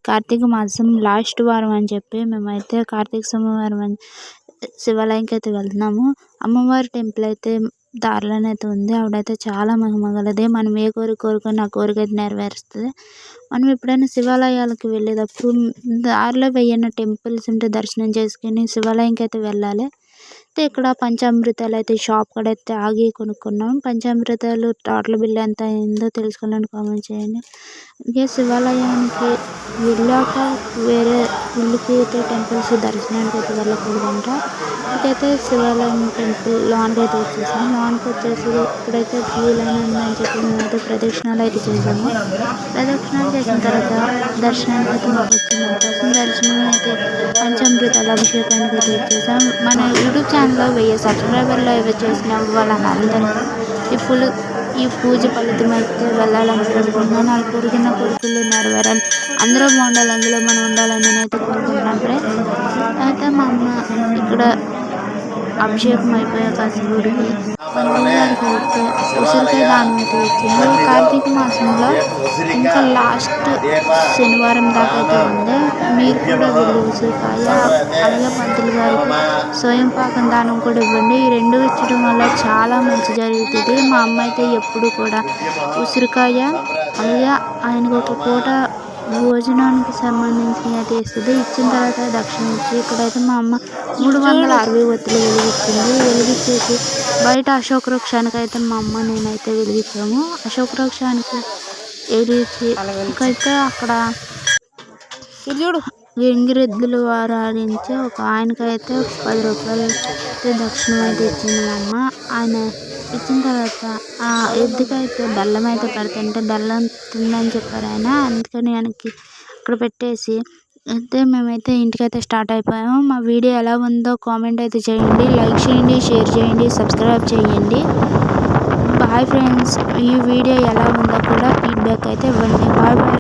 కార్తీక మాసం లాస్ట్ వారం అని చెప్పి మేమైతే కార్తీక సోమవారం అని శివాలయంకి అయితే వెళ్తున్నాము. అమ్మవారి టెంపుల్ అయితే దారిలోనే అయితే ఉంది. ఆవిడైతే చాలా మహిమగలది. మనం ఏ కోరిక కోరుకున్నా ఆ కోరిక అయితే నెరవేరుస్తుంది. మనం ఎప్పుడైనా శివాలయాలకు వెళ్ళేటప్పుడు దారిలో వెయ్యన్న టెంపుల్స్ ఉంటే దర్శనం చేసుకుని శివాలయంకి అయితే వెళ్ళాలి. అయితే ఇక్కడ పంచామృతాలు అయితే షాప్ కాడ అయితే ఆగి కొనుక్కున్నాం. పంచామృతాలు టోటల్ బిల్ ఎంత అయిందో తెలుసుకోవాలని కామెంట్ చేయండి. ఇక శివాలయానికి వెళ్ళాక వేరే గుళ్ళకి అయితే టెంపుల్స్ దర్శనానికి అయితే వెళ్ళకూడదంట. ఇక్కడైతే శివాలయం టెంపుల్ లోనికి అయితే వచ్చేసాం. లోనికి వచ్చేసి ఇక్కడైతే క్యూ లైన్ ఉందని చెప్పి మేమైతే ప్రదక్షిణాలు అయితే చేసాము. ప్రదక్షిణాలు చేసిన తర్వాత దర్శనానికి అయితే మాకు వచ్చింది అవకాశం. దర్శనం అయితే పంచామృతాల అభిషేకానికి అయితే వచ్చేసాం. మన యూట్యూబ్ ఛానల్లో 1000 సబ్స్క్రైబర్లు అవి చేసిన వాళ్ళని ఈ పూజ ఫలితం అయితే వెళ్ళాలని కోరుకుంటున్నాను. వాళ్ళు కోరుకున్న కోరికలు నెరవేరాలి. అందరూ బాగుండాలి, అందులో మనం ఉండాలని నేనైతే కోరుకుంటున్నాను ఫ్రెండ్స్. అయితే మా అమ్మ ఇక్కడ అభిషేకం అయిపోయాక శివుడికి గారికి అయితే ఉసిరికాయ దానం అయితే వచ్చింది. కార్తీక మాసంలో ఇంకా లాస్ట్ శనివారం దాకా అయితే ఉంది. మీరు కూడా వెళ్ళి ఉసిరికాయ అలాగే పంతులు గారికి స్వయం పాకం దానం కూడా ఇవ్వండి. ఈ రెండు ఇచ్చడం వల్ల చాలా మంచి జరుగుతుంది. మా అమ్మ అయితే ఎప్పుడు కూడా ఉసిరికాయ అలాగే ఆయనకు ఒక పూట భోజనానికి సంబంధించినవి అయితే ఇస్తుంది. ఇచ్చిన తర్వాత దక్షిణ ఇచ్చి ఇక్కడైతే మా అమ్మ 360 ఒత్తులు వెలిగించేసి బయట అశోక వృక్షానికి అయితే మా అమ్మ నేనైతే వెలిగించాము. అశోక వృక్షానికి వెలిగించి ఇంకైతే అక్కడ గంగిరెద్దులు వారు ఆడించి ఒక ఆయనకైతే 10 రూపాయలు దక్షిణ అయితే ఇచ్చింది మా అమ్మ. ఆయన ఇచ్చిన తర్వాత ఆ ఎద్దుకైతే బెల్లం అయితే పెడుతుంటే బెల్లం తిందని చెప్పారు ఆయన. అందుకని ఆయనకి అక్కడ పెట్టేసి అయితే మేమైతే ఇంటికైతే స్టార్ట్ అయిపోయాము. మా వీడియో ఎలా ఉందో కామెంట్ అయితే చేయండి, లైక్ చేయండి, షేర్ చేయండి, సబ్స్క్రైబ్ చేయండి. Bye friends. ఈ వీడియో ఎలా ఉందో కూడా ఫీడ్బ్యాక్ అయితే ఇవ్వండి. Bye bye.